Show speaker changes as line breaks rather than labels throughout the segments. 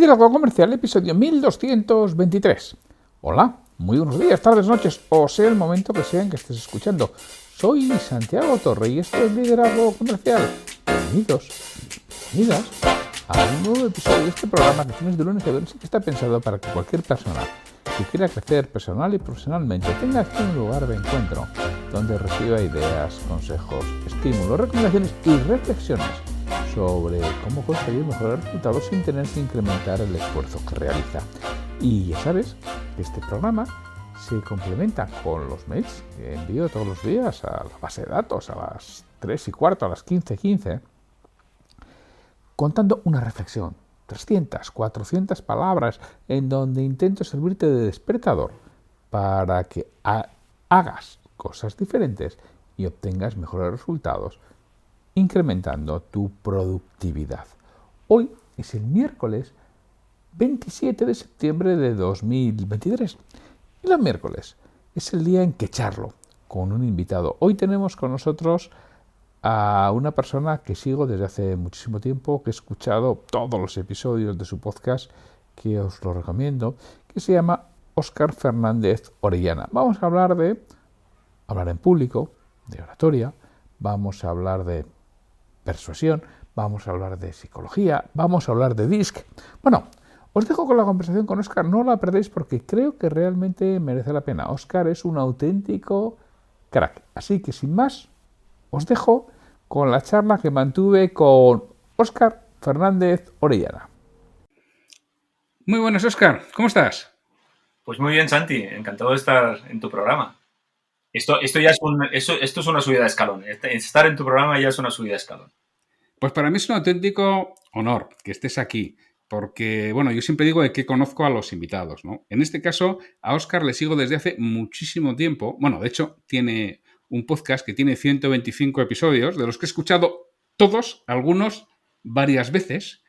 Liderazgo Comercial, episodio 1223. Hola, muy buenos días, tardes, noches, o sea el momento que sea en que estés escuchando. Soy Santiago Torre y esto es Liderazgo Comercial. Bienvenidos y bienvenidas a un nuevo episodio de este programa que tienes de lunes a viernes y que está pensado para que cualquier persona que quiera crecer personal y profesionalmente tenga aquí un lugar de encuentro donde reciba ideas, consejos, estímulos, recomendaciones y reflexiones sobre cómo conseguir mejores resultados sin tener que incrementar el esfuerzo que realiza. Y ya sabes que este programa se complementa con los mails que envío todos los días a la base de datos a las 3:15, a las 15:15, contando una reflexión, 300, 400 palabras, en donde intento servirte de despertador para que hagas cosas diferentes y obtengas mejores resultados, incrementando tu productividad. Hoy es el miércoles 27 de septiembre de 2023 y los miércoles es el día en que charlo con un invitado. Hoy tenemos con nosotros a una persona que sigo desde hace muchísimo tiempo, que he escuchado todos los episodios de su podcast, que os lo recomiendo, que se llama Óscar Fernández Orellana. Vamos a hablar en público, de oratoria, vamos a hablar de persuasión, vamos a hablar de psicología, vamos a hablar de DISC. Bueno, os dejo con la conversación con Óscar, no la perdéis porque creo que realmente merece la pena. Óscar es un auténtico crack. Así que sin más, os dejo con la charla que mantuve con Óscar Fernández Orellana. Muy buenas, Óscar, ¿cómo estás?
Pues muy bien, Santi, encantado de estar en tu programa. Esto ya esto es una subida de escalón. Estar en tu programa ya es una subida de escalón.
Pues para mí es un auténtico honor que estés aquí, porque, bueno, yo siempre digo de que conozco a los invitados, ¿no? En este caso, a Óscar le sigo desde hace muchísimo tiempo. Bueno, de hecho, tiene un podcast que tiene 125 episodios, de los que he escuchado todos, algunos, varias veces,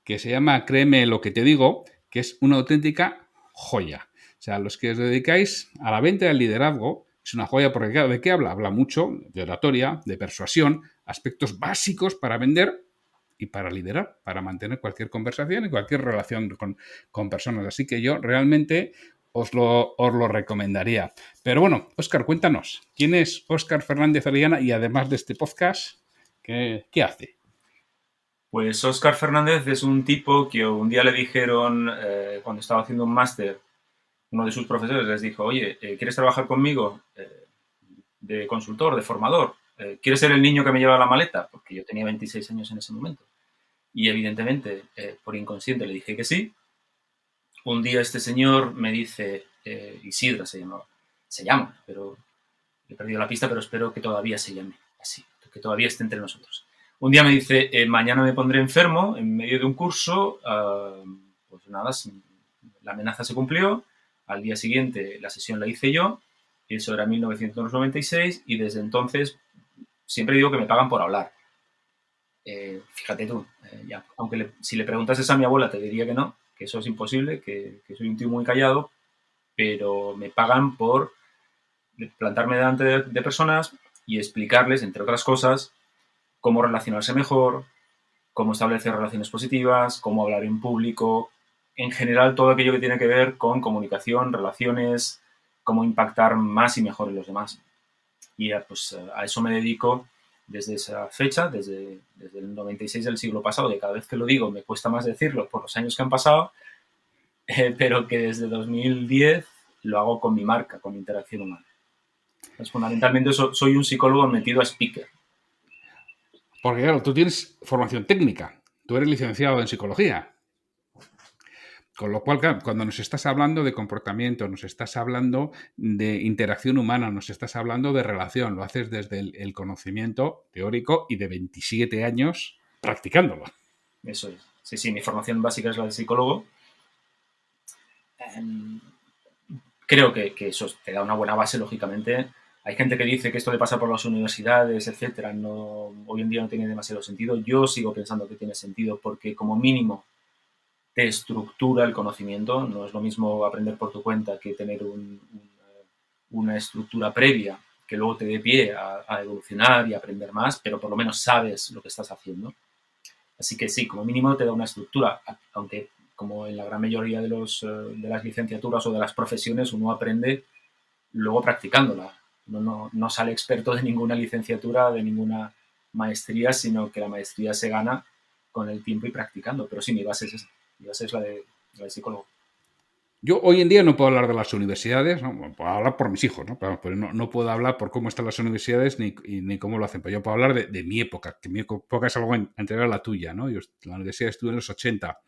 que se llama Créeme lo que te digo, que es una auténtica joya. O sea, los que os dedicáis a la venta del liderazgo, es una joya porque, claro, ¿de qué habla? Habla mucho de oratoria, de persuasión, aspectos básicos para vender y para liderar, para mantener cualquier conversación y cualquier relación con personas. Así que yo realmente os lo recomendaría. Pero bueno, Óscar, cuéntanos, ¿quién es Óscar Fernández Orellana? Y además de este podcast, ¿qué hace?
Pues Óscar Fernández es un tipo que un día le dijeron, cuando estaba haciendo un máster, uno de sus profesores les dijo, oye, ¿quieres trabajar conmigo de consultor, de formador? ¿Quieres ser el niño que me lleva la maleta? Porque yo tenía 26 años en ese momento. Y evidentemente, por inconsciente, le dije que sí. Un día este señor me dice, Isidra se llama, pero he perdido la pista, pero espero que todavía se llame así, que todavía esté entre nosotros. Un día me dice, mañana me pondré enfermo en medio de un curso, pues nada, la amenaza se cumplió, al día siguiente la sesión la hice yo, eso era 1996 y desde entonces siempre digo que me pagan por hablar. Fíjate tú, ya, aunque si le preguntases a mi abuela te diría que no, que eso es imposible, que soy un tío muy callado, pero me pagan por plantarme delante de personas y explicarles, entre otras cosas, cómo relacionarse mejor, cómo establecer relaciones positivas, cómo hablar en público, en general todo aquello que tiene que ver con comunicación, relaciones, cómo impactar más y mejor en los demás. Y pues a eso me dedico desde esa fecha, desde el 96 del siglo pasado, que cada vez que lo digo me cuesta más decirlo por los años que han pasado, pero que desde 2010 lo hago con mi marca, con Interacción Humana. Pues fundamentalmente soy un psicólogo metido a speaker.
Porque claro, tú tienes formación técnica, tú eres licenciado en psicología. Con lo cual, claro, cuando nos estás hablando de comportamiento, nos estás hablando de interacción humana, nos estás hablando de relación, lo haces desde el conocimiento teórico y de 27 años practicándolo.
Eso es. Sí, sí, mi formación básica es la de psicólogo. Creo que eso te da una buena base, lógicamente. Hay gente que dice que esto de pasar por las universidades, etcétera, hoy en día no tiene demasiado sentido. Yo sigo pensando que tiene sentido porque, como mínimo, te estructura el conocimiento. No es lo mismo aprender por tu cuenta que tener una estructura previa que luego te dé pie a evolucionar y a aprender más, pero por lo menos sabes lo que estás haciendo. Así que sí, como mínimo te da una estructura, aunque como en la gran mayoría de las licenciaturas o de las profesiones, uno aprende luego practicándola. Uno no sale experto de ninguna licenciatura, de ninguna maestría, sino que la maestría se gana con el tiempo y practicando. Pero sí, mi base es esa. Mi base es la de psicólogo.
Yo hoy en día no puedo hablar de las universidades, ¿no? Bueno, puedo hablar por mis hijos, ¿no? Pero no puedo hablar por cómo están las universidades ni cómo lo hacen. Pero yo puedo hablar de mi época, que mi época es algo anterior a la tuya, ¿no? Yo la universidad estuve en los 80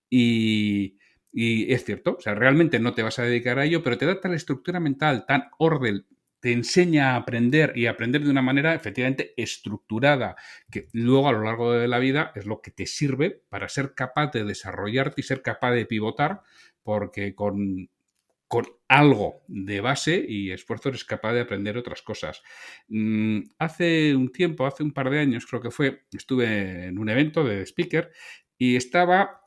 y es cierto, o sea, realmente no te vas a dedicar a ello, pero te da tal estructura mental, tan orden, te enseña a aprender y a aprender de una manera efectivamente estructurada, que luego a lo largo de la vida es lo que te sirve para ser capaz de desarrollarte y ser capaz de pivotar, porque con algo de base y esfuerzo eres capaz de aprender otras cosas. Hace un tiempo, hace un par de años creo que fue, estuve en un evento de speaker y estaba,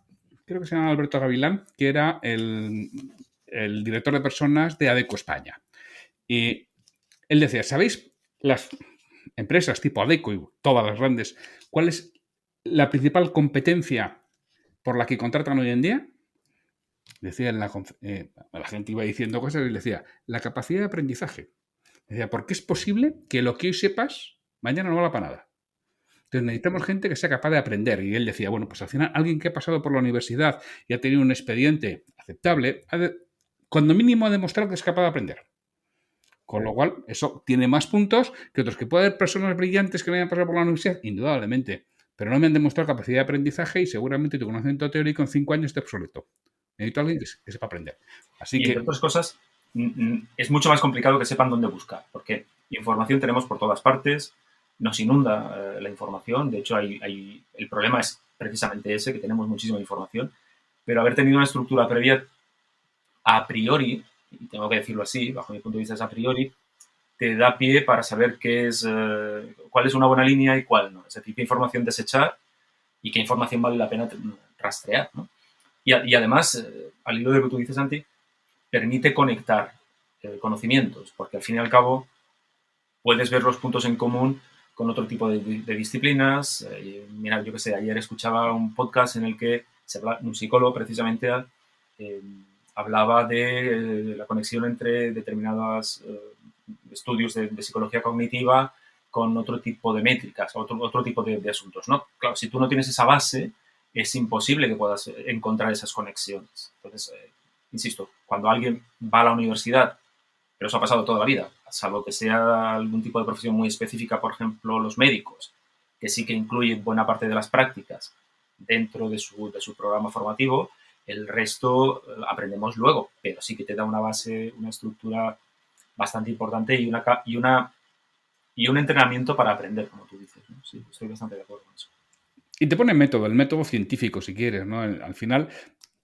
creo que se llama Alberto Gavilán, que era el director de personas de Adecco España. Y él decía, ¿sabéis las empresas tipo Adecco y todas las grandes, cuál es la principal competencia por la que contratan hoy en día? Decía la gente iba diciendo cosas y le decía, la capacidad de aprendizaje. Decía, porque es posible que lo que hoy sepas, mañana no valga para nada. Entonces necesitamos gente que sea capaz de aprender. Y él decía, bueno, pues al final alguien que ha pasado por la universidad y ha tenido un expediente aceptable, cuando mínimo ha demostrado que es capaz de aprender. Con lo cual, eso tiene más puntos que otros. Que puede haber personas brillantes que me hayan pasado por la universidad, indudablemente, pero no me han demostrado capacidad de aprendizaje y seguramente tu conocimiento teórico en 5 años está obsoleto. Necesito a alguien que sepa aprender. Así
Y
que...
entre otras cosas, es mucho más complicado que sepan dónde buscar, porque información tenemos por todas partes, nos inunda la información. De hecho, el problema es precisamente ese, que tenemos muchísima información, pero haber tenido una estructura previa a priori, y tengo que decirlo así, bajo mi punto de vista es a priori, te da pie para saber cuál es una buena línea y cuál no. Es decir, qué información desechar y qué información vale la pena rastrear, ¿no? Y además, al hilo de lo que tú dices, Santi, permite conectar conocimientos, porque al fin y al cabo puedes ver los puntos en común con otro tipo de disciplinas. Mira, yo qué sé, ayer escuchaba un podcast en el que un psicólogo precisamente hablaba de la conexión entre determinados estudios de psicología cognitiva con otro tipo de métricas, otro tipo de asuntos, ¿no? Claro, si tú no tienes esa base, es imposible que puedas encontrar esas conexiones. Entonces, insisto, cuando alguien va a la universidad, pero eso ha pasado toda la vida, salvo que sea algún tipo de profesión muy específica, por ejemplo, los médicos, que sí que incluyen buena parte de las prácticas dentro de su programa formativo, el resto aprendemos luego, pero sí que te da una base, una estructura bastante importante y un entrenamiento para aprender, como tú dices, ¿no? Sí, estoy bastante de acuerdo con eso.
Y te pone método, el método científico, si quieres, ¿no? Al final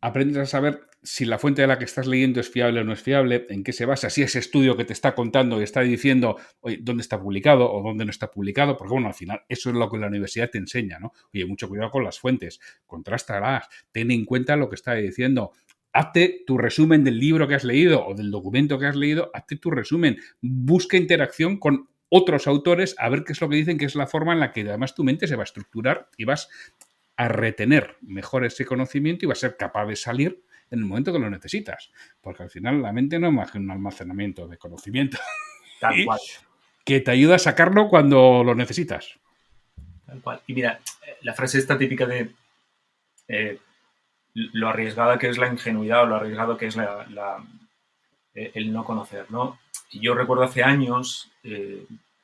aprendes a saber si la fuente de la que estás leyendo es fiable o no es fiable, en qué se basa, si ese estudio que te está contando y está diciendo, oye, dónde está publicado o dónde no está publicado, porque bueno, al final eso es lo que la universidad te enseña, ¿no? Oye, mucho cuidado con las fuentes, contrástalas, ten en cuenta lo que está diciendo. Hazte tu resumen del libro que has leído o del documento que has leído, hazte tu resumen, busca interacción con otros autores a ver qué es lo que dicen, que es la forma en la que además tu mente se va a estructurar y vas a retener mejor ese conocimiento y vas a ser capaz de salir en el momento que lo necesitas. Porque al final la mente no es más que un almacenamiento de conocimiento.
Tal cual.
Que te ayuda a sacarlo cuando lo necesitas.
Tal cual. Y mira, la frase esta típica de lo arriesgada que es la ingenuidad o lo arriesgado que es el no conocer, ¿no? Y yo recuerdo hace años,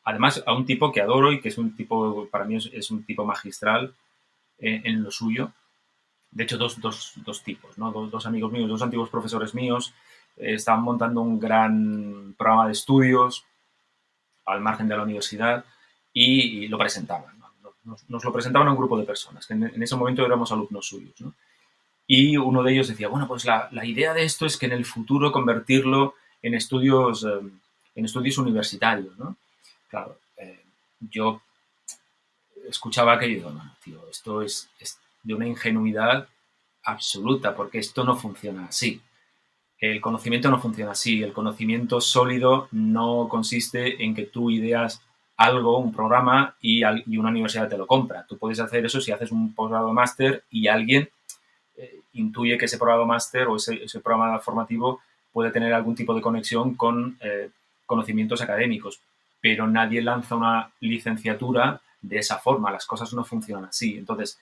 además a un tipo que adoro y que es un tipo, para mí es un tipo magistral en lo suyo. De hecho, dos tipos, ¿no? Dos amigos míos, dos antiguos profesores míos, estaban montando un gran programa de estudios al margen de la universidad y lo presentaban, ¿no? Nos lo presentaban a un grupo de personas, que en ese momento éramos alumnos suyos, ¿no? Y uno de ellos decía, bueno, pues la idea de esto es que en el futuro convertirlo en estudios universitarios, ¿no? Claro, yo escuchaba aquello y digo, no, tío, esto es de una ingenuidad absoluta, porque esto no funciona así. El conocimiento no funciona así. El conocimiento sólido no consiste en que tú ideas algo, un programa, y una universidad te lo compra. Tú puedes hacer eso si haces un posgrado máster y alguien intuye que ese programa máster o ese programa formativo puede tener algún tipo de conexión con conocimientos académicos, pero nadie lanza una licenciatura de esa forma, las cosas no funcionan así. Entonces,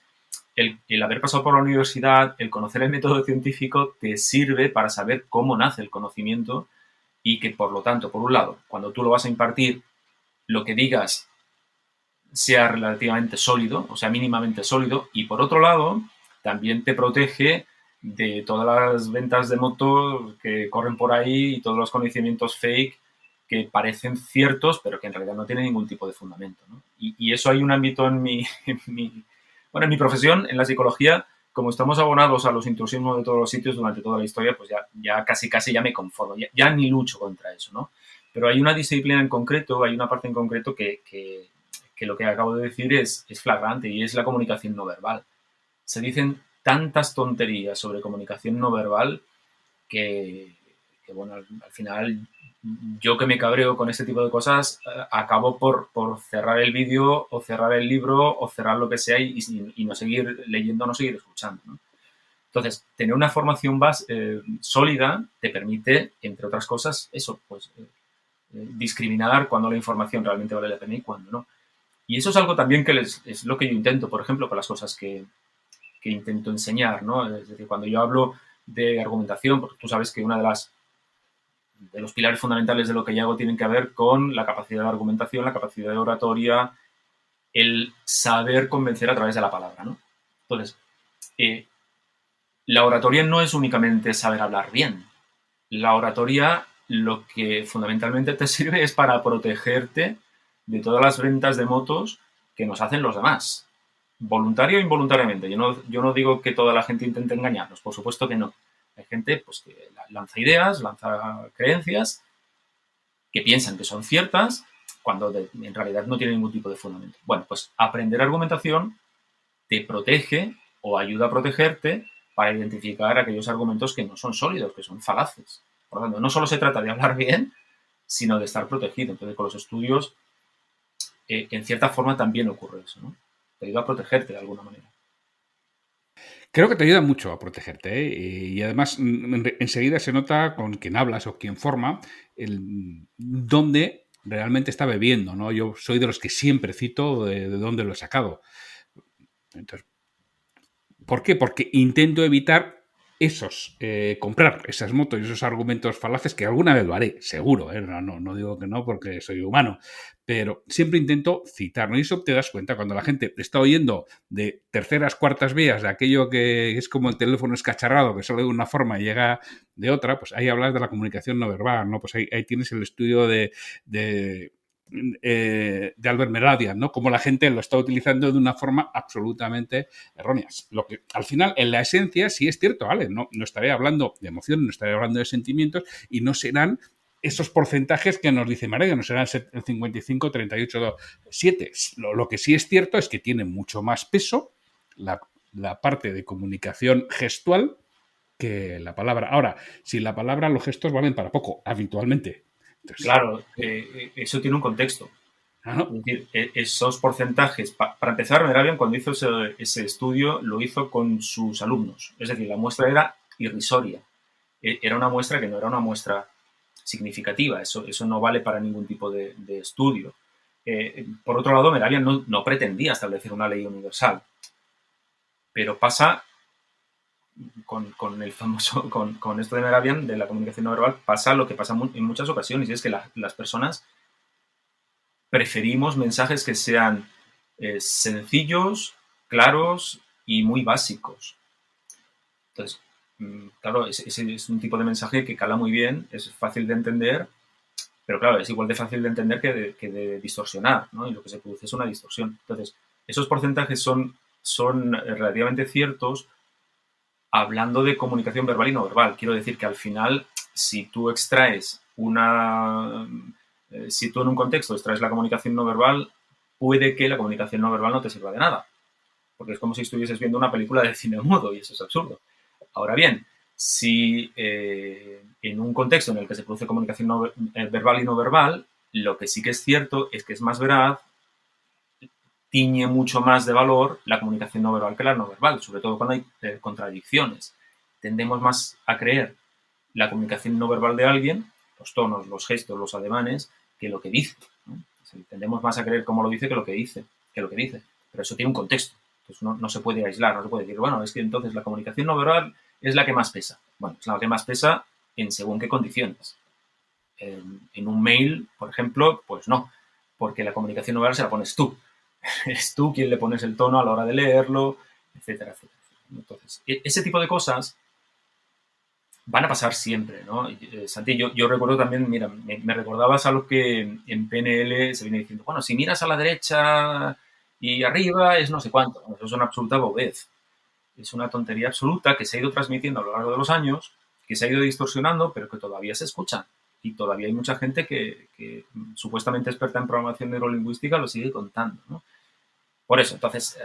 el haber pasado por la universidad, el conocer el método científico, te sirve para saber cómo nace el conocimiento y que, por lo tanto, por un lado, cuando tú lo vas a impartir, lo que digas sea relativamente sólido, o sea, mínimamente sólido, y por otro lado, también te protege de todas las ventas de motos que corren por ahí y todos los conocimientos fake que parecen ciertos, pero que en realidad no tienen ningún tipo de fundamento, ¿no? Y eso hay un ámbito en mi profesión, en la psicología, como estamos abonados a los intrusismos de todos los sitios durante toda la historia, pues ya casi ya me conformo, ya ni lucho contra eso, ¿no? Pero hay una disciplina en concreto, hay una parte en concreto que lo que acabo de decir es flagrante y es la comunicación no verbal. Se dicen tantas tonterías sobre comunicación no verbal que bueno, al final yo que me cabreo con ese tipo de cosas acabo por cerrar el vídeo o cerrar el libro o cerrar lo que sea y no seguir leyendo, no seguir escuchando, ¿no? Entonces, tener una formación sólida te permite, entre otras cosas, eso, pues discriminar cuando la información realmente vale la pena y cuando no. Y eso es algo también que es lo que yo intento, por ejemplo, con las cosas que intento enseñar, ¿no? Es decir, cuando yo hablo de argumentación, porque tú sabes que una de los pilares fundamentales de lo que yo hago tienen que ver con la capacidad de argumentación, la capacidad de oratoria, el saber convencer a través de la palabra, ¿no? Entonces, la oratoria no es únicamente saber hablar bien. La oratoria lo que fundamentalmente te sirve es para protegerte de todas las ventas de motos que nos hacen los demás, voluntario o involuntariamente. Yo no digo que toda la gente intente engañarnos, por supuesto que no. Hay gente pues, que lanza ideas, lanza creencias que piensan que son ciertas cuando en realidad no tienen ningún tipo de fundamento. Bueno, pues aprender argumentación te protege o ayuda a protegerte para identificar aquellos argumentos que no son sólidos, que son falaces. Por lo tanto, no solo se trata de hablar bien, sino de estar protegido. Entonces, con los estudios, en cierta forma también ocurre eso, ¿no? Te ayuda a protegerte de alguna manera.
Creo que te ayuda mucho a protegerte, ¿eh? Y además enseguida se nota con quien hablas o quien forma dónde realmente está bebiendo, ¿no? Yo soy de los que siempre cito de dónde lo he sacado. Entonces, ¿por qué? Porque intento evitar comprar esas motos y esos argumentos falaces, que alguna vez lo haré, seguro, ¿eh? No digo que no porque soy humano, pero siempre intento citar, ¿no? Y eso te das cuenta cuando la gente está oyendo de terceras, cuartas vías, de aquello que es como el teléfono escacharrado, que sale de una forma y llega de otra, pues ahí hablas de la comunicación no verbal, ¿no? Pues ahí tienes el estudio de Albert Mehrabian, ¿no? Como la gente lo está utilizando de una forma absolutamente errónea. Lo que al final, en la esencia, sí es cierto, ¿vale? No estaré hablando de emociones, no estaré hablando de sentimientos y no serán esos porcentajes que nos dice María, no serán el 55, 38, 7. Lo que sí es cierto es que tiene mucho más peso la parte de comunicación gestual que la palabra. Ahora, si la palabra, los gestos valen para poco, habitualmente.
Entonces, claro, eso tiene un contexto.
¿no?
Es decir, esos porcentajes, para empezar, Mehrabian cuando hizo ese estudio lo hizo con sus alumnos. Es decir, la muestra era irrisoria. Era una muestra que no era una muestra significativa. Eso no vale para ningún tipo de estudio. Por otro lado, Mehrabian no pretendía establecer una ley universal. Pero pasa con el famoso, con esto de Mehrabian, de la comunicación no verbal, pasa lo que pasa en muchas ocasiones, y es que las personas preferimos mensajes que sean sencillos, claros y muy básicos. Entonces, claro, ese es un tipo de mensaje que cala muy bien, es fácil de entender, pero claro, es igual de fácil de entender que de distorsionar, ¿no? Y lo que se produce es una distorsión. Entonces, esos porcentajes son relativamente ciertos hablando de comunicación verbal y no verbal. Quiero decir que al final, si tú extraes si tú en un contexto extraes la comunicación no verbal, puede que la comunicación no verbal no te sirva de nada. Porque es como si estuvieses viendo una película de cine mudo y eso es absurdo. Ahora bien, si en un contexto en el que se produce comunicación verbal y no verbal, lo que sí que es cierto es que es más veraz, tiñe mucho más de valor la comunicación no verbal que la no verbal, sobre todo cuando hay contradicciones. tendemos más a creer la comunicación no verbal de alguien, los tonos, los gestos, los ademanes, que lo que dice, ¿no? Tendemos más a creer cómo lo dice que lo que dice. Pero eso tiene un contexto. Entonces no se puede aislar, no se puede decir, bueno, es que entonces la comunicación no verbal es la que más pesa. Bueno, es la que más pesa en según qué condiciones. En un mail, por ejemplo, pues no, porque la comunicación no verbal se la pones tú. Eres tú quien le pones el tono a la hora de leerlo, etcétera, etcétera. Entonces, ese tipo de cosas van a pasar siempre, ¿no? Santi, yo recuerdo también, mira, me recordabas algo que en PNL se viene diciendo, bueno, si miras a la derecha y arriba es no sé cuánto. Eso es una absoluta bobez. Es una tontería absoluta que se ha ido transmitiendo a lo largo de los años, que se ha ido distorsionando, pero que todavía se escucha. Y todavía hay mucha gente que supuestamente experta en programación neurolingüística lo sigue contando, ¿no? Por eso, entonces,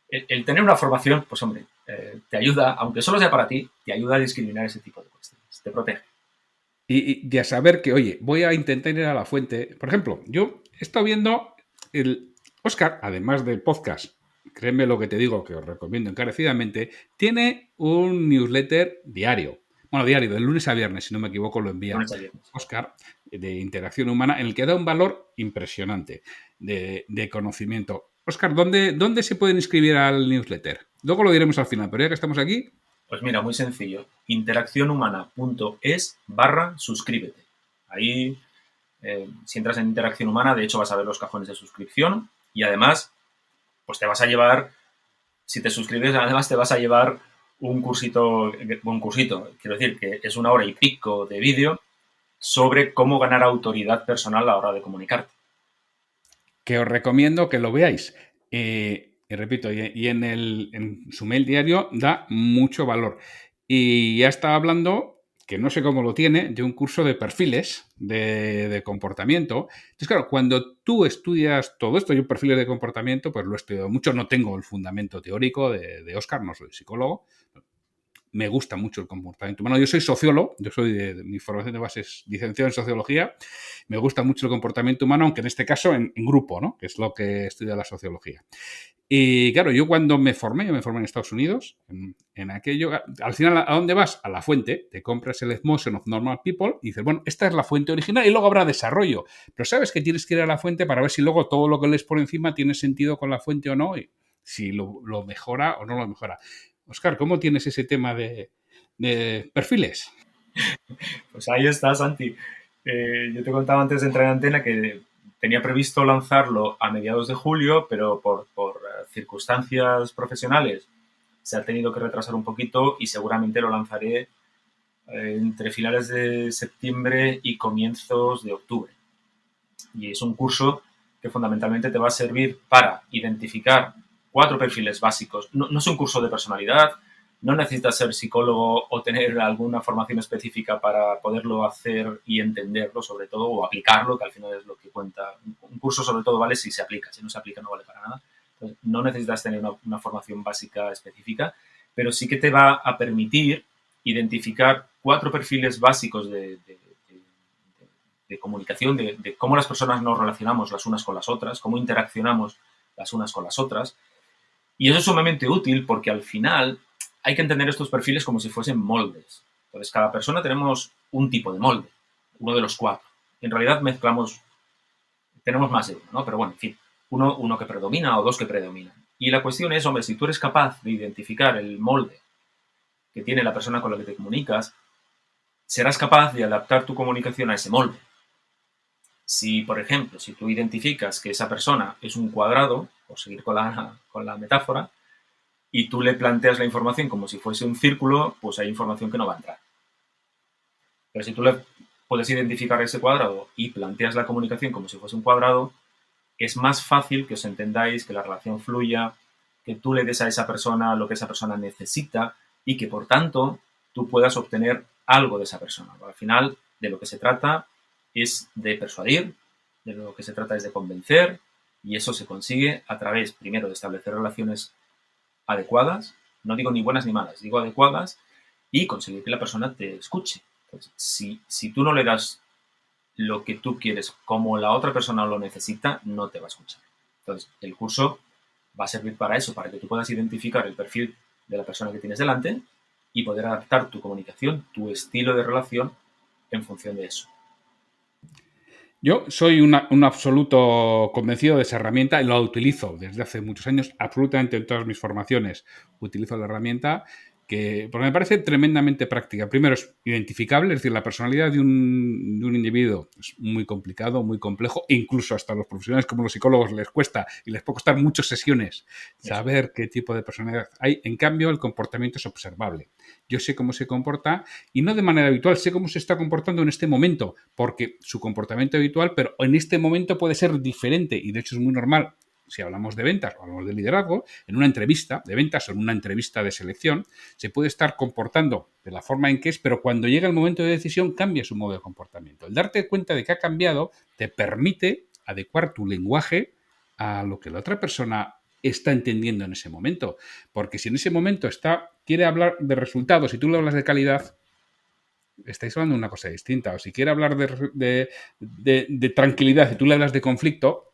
el tener una formación, pues hombre, te ayuda, aunque solo sea para ti, te ayuda a discriminar ese tipo de cuestiones, te protege.
Y a saber que, oye, voy a intentar ir a la fuente. Por ejemplo, yo he estado viendo el Óscar, además del podcast, créeme lo que te digo, que os recomiendo encarecidamente, tiene un newsletter diario. Bueno, diario, de lunes a viernes, si no me equivoco, lo envía Óscar, de interacción humana, en el que da un valor impresionante de conocimiento. Óscar, ¿dónde se pueden inscribir al newsletter? Luego lo diremos al final, pero ya que estamos aquí...
Pues mira, muy sencillo. interaccionhumana.es/suscríbete. Ahí, si entras en Interacción Humana, de hecho vas a ver los cajones de suscripción y además, pues te vas a llevar, si te suscribes, además te vas a llevar un cursito, quiero decir que es 1 hora y pico de vídeo sobre cómo ganar autoridad personal a la hora de comunicarte.
Que os recomiendo que lo veáis. Y repito, y en su mail diario da mucho valor. Y ya estaba hablando, que no sé cómo lo tiene, de un curso de perfiles de comportamiento. Entonces, claro, cuando tú estudias todo esto, yo perfiles de comportamiento, pues lo he estudiado mucho, no tengo el fundamento teórico de Óscar, no soy psicólogo. Me gusta mucho el comportamiento humano. Yo soy sociólogo, mi formación de base es licenciado en sociología. Me gusta mucho el comportamiento humano, aunque en este caso en grupo, ¿no? Que es lo que estudia la sociología. Y claro, yo cuando me formé en Estados Unidos, en aquello, al final, ¿a dónde vas? A la fuente, te compras el Emotion of Normal People y dices, bueno, esta es la fuente original y luego habrá desarrollo. Pero sabes que tienes que ir a la fuente para ver si luego todo lo que lees por encima tiene sentido con la fuente o no, y si lo mejora o no lo mejora. Óscar, ¿cómo tienes ese tema de perfiles?
Pues ahí está, Santi. Yo te contaba antes de entrar en antena que tenía previsto lanzarlo a mediados de julio, pero por circunstancias profesionales se ha tenido que retrasar un poquito y seguramente lo lanzaré entre finales de septiembre y comienzos de octubre. Y es un curso que fundamentalmente te va a servir para identificar 4 perfiles básicos. No es un curso de personalidad, no necesitas ser psicólogo o tener alguna formación específica para poderlo hacer y entenderlo, sobre todo, o aplicarlo, que al final es lo que cuenta. Un curso, sobre todo, vale si se aplica. Si no se aplica, no vale para nada. Entonces, no necesitas tener una formación básica específica, pero sí que te va a permitir identificar 4 perfiles básicos de comunicación, de cómo las personas nos relacionamos las unas con las otras, cómo interaccionamos las unas con las otras. Y eso es sumamente útil porque al final hay que entender estos perfiles como si fuesen moldes. Entonces, cada persona tenemos un tipo de molde, uno de los 4. En realidad tenemos más de uno, ¿no? Pero bueno, en fin, uno que predomina o 2 que predominan. Y la cuestión es, hombre, si tú eres capaz de identificar el molde que tiene la persona con la que te comunicas, serás capaz de adaptar tu comunicación a ese molde. Si, por ejemplo, si tú identificas que esa persona es un cuadrado, por seguir con la metáfora, y tú le planteas la información como si fuese un círculo, pues hay información que no va a entrar. Pero si tú le puedes identificar ese cuadrado y planteas la comunicación como si fuese un cuadrado, es más fácil que os entendáis, que la relación fluya, que tú le des a esa persona lo que esa persona necesita y que, por tanto, tú puedas obtener algo de esa persona. Al final, de lo que se trata es de persuadir, de lo que se trata es de convencer, y eso se consigue a través, primero, de establecer relaciones adecuadas, no digo ni buenas ni malas, digo adecuadas, y conseguir que la persona te escuche. Entonces, si tú no le das lo que tú quieres como la otra persona lo necesita, no te va a escuchar. Entonces, el curso va a servir para eso, para que tú puedas identificar el perfil de la persona que tienes delante y poder adaptar tu comunicación, tu estilo de relación en función de eso.
Yo soy un absoluto convencido de esa herramienta y la utilizo desde hace muchos años, absolutamente en todas mis formaciones. Utilizo la herramienta porque me parece tremendamente práctica. Primero, es identificable, es decir, la personalidad de un individuo es muy complicado, muy complejo, e incluso hasta a los profesionales como los psicólogos les cuesta y les puede costar muchas sesiones saber qué tipo de personalidad hay. En cambio, el comportamiento es observable. Yo sé cómo se comporta y no de manera habitual, sé cómo se está comportando en este momento, porque su comportamiento habitual, pero en este momento puede ser diferente y de hecho es muy normal. Si hablamos de ventas o hablamos de liderazgo, en una entrevista de ventas o en una entrevista de selección, se puede estar comportando de la forma en que es, pero cuando llega el momento de decisión cambia su modo de comportamiento. El darte cuenta de que ha cambiado te permite adecuar tu lenguaje a lo que la otra persona está entendiendo en ese momento. Porque si en ese momento quiere hablar de resultados y tú le hablas de calidad, estáis hablando de una cosa distinta. O si quiere hablar de tranquilidad y tú le hablas de conflicto,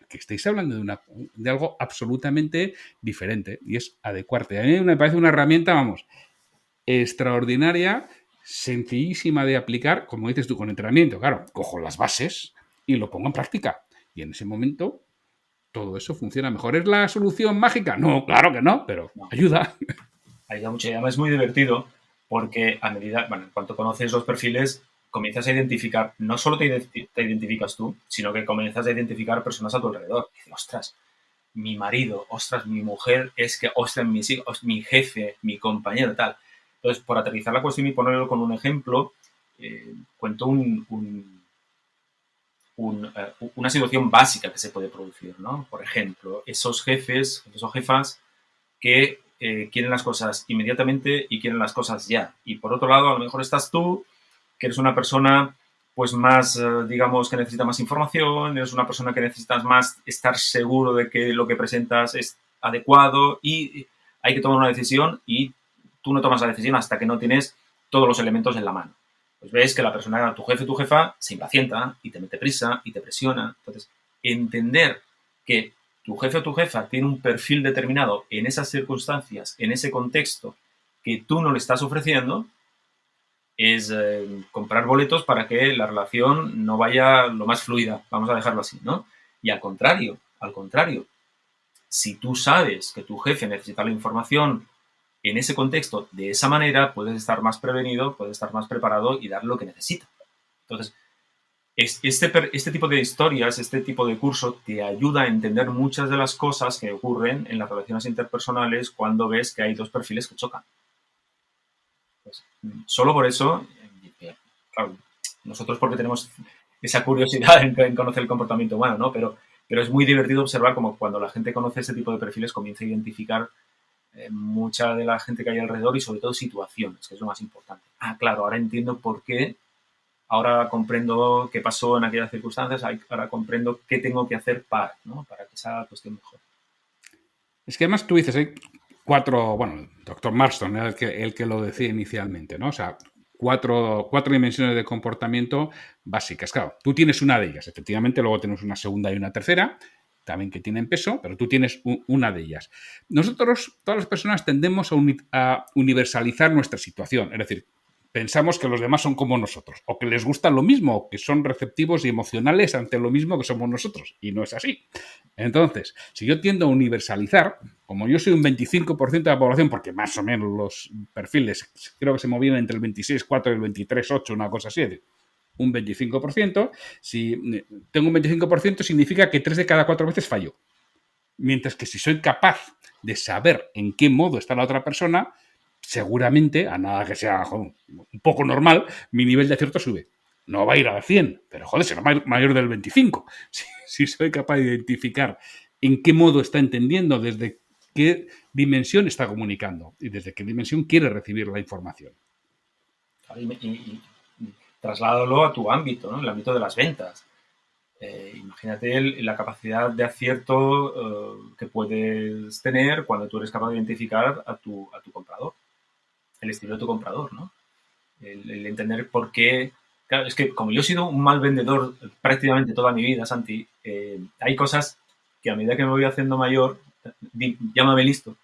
que estáis hablando de algo absolutamente diferente y es adecuarte. A mí me parece una herramienta, vamos, extraordinaria, sencillísima de aplicar, como dices tú, con entrenamiento. Claro, cojo las bases y lo pongo en práctica. Y en ese momento todo eso funciona mejor. ¿Es la solución mágica? No, claro que no, pero ayuda.
Ayuda mucho y además es muy divertido porque a medida, bueno, en cuanto conoces los perfiles, comienzas a identificar, no solo te identificas tú, sino que comienzas a identificar personas a tu alrededor. Y dices, ostras, mi marido, ostras, mi mujer, es que, ostras, mis hijos, mi jefe, mi compañero, tal. Entonces, por aterrizar la cuestión y ponerlo con un ejemplo, cuento una situación básica que se puede producir, ¿no? Por ejemplo, esos jefes o jefas que quieren las cosas inmediatamente y quieren las cosas ya. Y por otro lado, a lo mejor estás tú, que eres una persona pues más, digamos, que necesita más información, eres una persona que necesitas más estar seguro de que lo que presentas es adecuado y hay que tomar una decisión y tú no tomas la decisión hasta que no tienes todos los elementos en la mano. Pues ves que la persona, tu jefe, tu jefa, se impacienta y te mete prisa y te presiona. Entonces, entender que tu jefe o tu jefa tiene un perfil determinado en esas circunstancias, en ese contexto, que tú no le estás ofreciendo, es comprar boletos para que la relación no vaya lo más fluida, vamos a dejarlo así, ¿no? Y al contrario, si tú sabes que tu jefe necesita la información en ese contexto de esa manera, puedes estar más prevenido, puedes estar más preparado y dar lo que necesita. Entonces, este tipo de historias, este tipo de curso te ayuda a entender muchas de las cosas que ocurren en las relaciones interpersonales cuando ves que hay dos perfiles que chocan. Pues, solo por eso, claro, nosotros porque tenemos esa curiosidad en conocer el comportamiento humano, ¿no? Pero es muy divertido observar cómo cuando la gente conoce ese tipo de perfiles comienza a identificar mucha de la gente que hay alrededor y sobre todo situaciones, que es lo más importante. Ah, claro, ahora entiendo por qué, ahora comprendo qué pasó en aquellas circunstancias, ahora comprendo qué tengo que hacer para que esa cuestión mejore.
Es que además tú dices, hay el doctor Marston era el que lo decía inicialmente, ¿no? O sea, cuatro dimensiones de comportamiento básicas. Claro, tú tienes una de ellas, efectivamente, luego tenemos una segunda y una tercera, también que tienen peso, pero tú tienes una de ellas. Nosotros, todas las personas, tendemos a universalizar nuestra situación, es decir, pensamos que los demás son como nosotros, o que les gusta lo mismo, o que son receptivos y emocionales ante lo mismo que somos nosotros, y no es así. Entonces, si yo tiendo a universalizar, como yo soy un 25% de la población, porque más o menos los perfiles creo que se movían entre el 26,4 y el 23,8, una cosa así, un 25%, si tengo un 25% significa que 3 de cada 4 veces fallo. Mientras que si soy capaz de saber en qué modo está la otra persona, seguramente, a nada que sea un poco normal, mi nivel de acierto sube. No va a ir a 100, pero joder, será mayor del 25. Si soy capaz de identificar en qué modo está entendiendo, desde qué dimensión está comunicando y desde qué dimensión quiere recibir la información.
Y trasládalo a tu ámbito, ¿no? El ámbito de las ventas. Imagínate la capacidad de acierto que puedes tener cuando tú eres capaz de identificar a tu comprador, el estilo de tu comprador, ¿no? El entender por qué. Claro, es que como yo he sido un mal vendedor prácticamente toda mi vida, Santi, hay cosas que a medida que me voy haciendo mayor, llámame listo,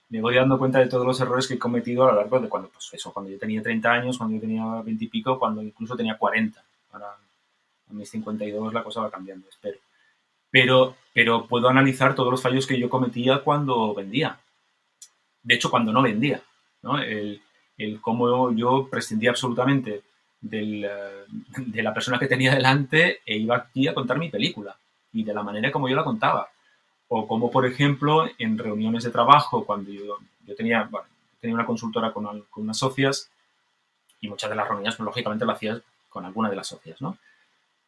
me voy dando cuenta de todos los errores que he cometido a lo largo de cuando, pues eso, cuando yo tenía 30 años, cuando yo tenía 20 y pico, cuando incluso tenía 40. Ahora, a mis 52 la cosa va cambiando, espero. Pero puedo analizar todos los fallos que yo cometía cuando vendía. De hecho, cuando no vendía, ¿no? El cómo yo prescindía absolutamente de la persona que tenía delante e iba aquí a contar mi película y de la manera como yo la contaba. O como, por ejemplo, en reuniones de trabajo, cuando yo tenía, bueno, tenía una consultora con unas socias y muchas de las reuniones, pues, lógicamente, lo hacías con alguna de las socias, ¿no?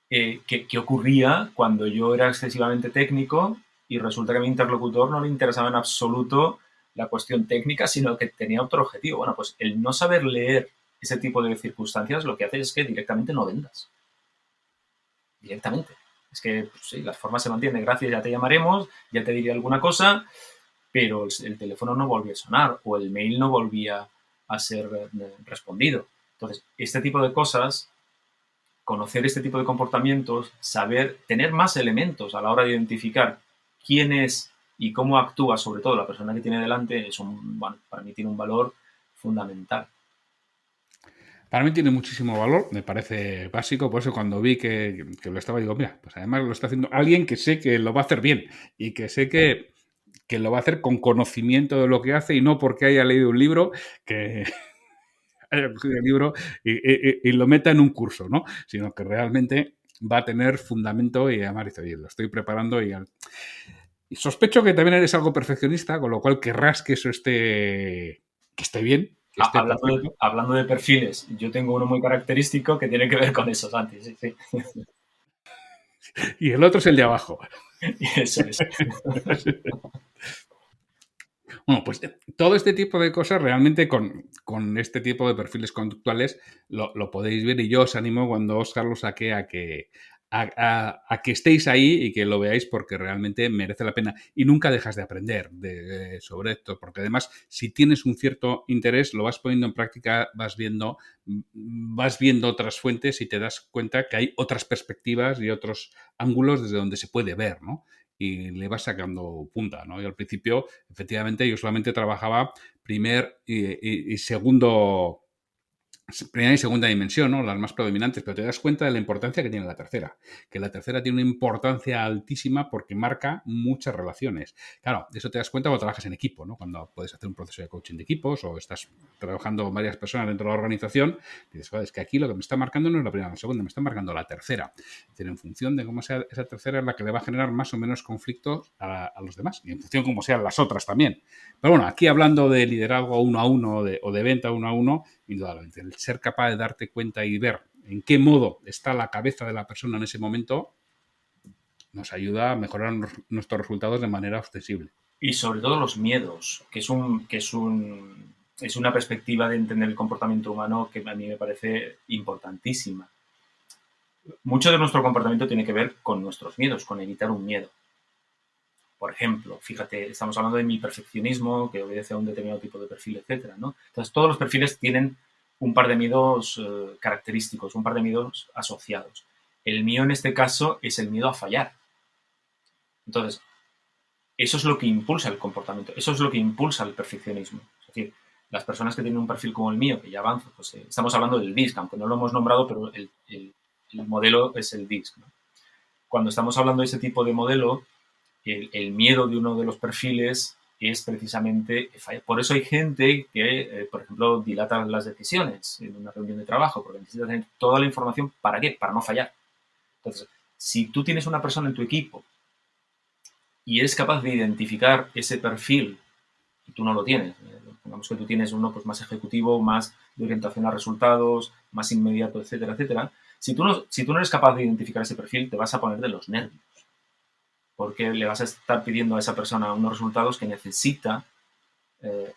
¿Qué ocurría cuando yo era excesivamente técnico y resulta que a mi interlocutor no le interesaba en absoluto la cuestión técnica, sino que tenía otro objetivo? Bueno, pues el no saber leer ese tipo de circunstancias lo que hace es que directamente no vendas. Directamente. Es que, pues, sí, las formas se mantienen. Gracias, ya te llamaremos, ya te diré alguna cosa, pero el teléfono no volvía a sonar o el mail no volvía a ser respondido. Entonces, este tipo de cosas, conocer este tipo de comportamientos, saber, tener más elementos a la hora de identificar quién es y cómo actúa, sobre todo la persona que tiene delante, bueno, para mí tiene un valor fundamental.
Para mí tiene muchísimo valor, me parece básico, por eso cuando vi que lo estaba, digo, mira, pues además lo está haciendo alguien que sé que lo va a hacer bien y que sé que lo va a hacer con conocimiento de lo que hace y no porque haya leído un libro que haya cogido el libro y lo meta en un curso, ¿no? Sino que realmente va a tener fundamento y además dice, oye, lo estoy preparando y sospecho que también eres algo perfeccionista, con lo cual querrás que eso esté bien, que esté perfecto.
Hablando de perfiles, yo tengo uno muy característico que tiene que ver con eso, Santi. Sí, sí.
Y el otro es el de abajo.
Eso es.
Bueno, pues todo este tipo de cosas realmente con este tipo de perfiles conductuales lo podéis ver y yo os animo cuando Óscar lo saque a que estéis ahí y que lo veáis porque realmente merece la pena y nunca dejas de aprender sobre esto, porque además si tienes un cierto interés lo vas poniendo en práctica, vas viendo otras fuentes y te das cuenta que hay otras perspectivas y otros ángulos desde donde se puede ver, ¿no? Y le vas sacando punta, ¿no? Y al principio, efectivamente, yo solamente trabajaba primera y segunda dimensión, ¿no? Las más predominantes, pero te das cuenta de la importancia que tiene la tercera, que la tercera tiene una importancia altísima porque marca muchas relaciones. Claro, de eso te das cuenta cuando trabajas en equipo, ¿no? Cuando puedes hacer un proceso de coaching de equipos o estás trabajando con varias personas dentro de la organización, dices, es que aquí lo que me está marcando no es la primera, la segunda, me está marcando la tercera. Es decir, en función de cómo sea esa tercera es la que le va a generar más o menos conflictos a los demás y en función de cómo sean las otras también. Pero bueno, aquí hablando de liderazgo uno a uno o de venta uno a uno, indudablemente, el ser capaz de darte cuenta y ver en qué modo está la cabeza de la persona en ese momento nos ayuda a mejorar nuestros resultados de manera ostensible.
Y sobre todo los miedos, que es una perspectiva de entender el comportamiento humano que a mí me parece importantísima. Mucho de nuestro comportamiento tiene que ver con nuestros miedos, con evitar un miedo. Por ejemplo, fíjate, estamos hablando de mi perfeccionismo, que obedece a un determinado tipo de perfil, etcétera, ¿no? Entonces, todos los perfiles tienen un par de miedos característicos, un par de miedos asociados. El mío, en este caso, es el miedo a fallar. Entonces, eso es lo que impulsa el comportamiento, eso es lo que impulsa el perfeccionismo. Es decir, las personas que tienen un perfil como el mío, que ya avanzo, pues estamos hablando del DISC, aunque no lo hemos nombrado, pero el modelo es el DISC, ¿no? Cuando estamos hablando de ese tipo de modelo, el miedo de uno de los perfiles es precisamente fallar. Por eso hay gente que, por ejemplo, dilata las decisiones en una reunión de trabajo, porque necesita tener toda la información. ¿Para qué? Para no fallar. Entonces, si tú tienes una persona en tu equipo y eres capaz de identificar ese perfil, y tú no lo tienes, pongamos que tú tienes uno pues, más ejecutivo, más de orientación a resultados, más inmediato, etcétera, etcétera. Si tú no eres capaz de identificar ese perfil, te vas a poner de los nervios, porque le vas a estar pidiendo a esa persona unos resultados que necesita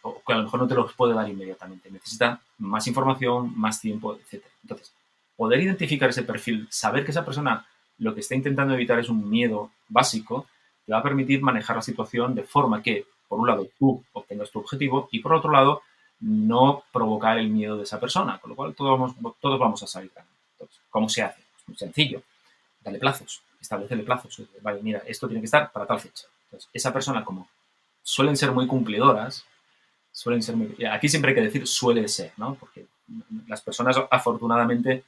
o que a lo mejor no te los puede dar inmediatamente. Necesita más información, más tiempo, etc. Entonces, poder identificar ese perfil, saber que esa persona lo que está intentando evitar es un miedo básico, te va a permitir manejar la situación de forma que, por un lado, tú obtengas tu objetivo y, por otro lado, no provocar el miedo de esa persona, con lo cual todos vamos a salir ganando. Entonces, ¿cómo se hace? Es muy sencillo. Dale plazos, establecele plazos. Vale, mira, esto tiene que estar para tal fecha. Entonces, esa persona, como suelen ser muy cumplidoras, Suelen ser muy... Aquí siempre hay que decir suele ser, ¿no? Porque las personas, afortunadamente,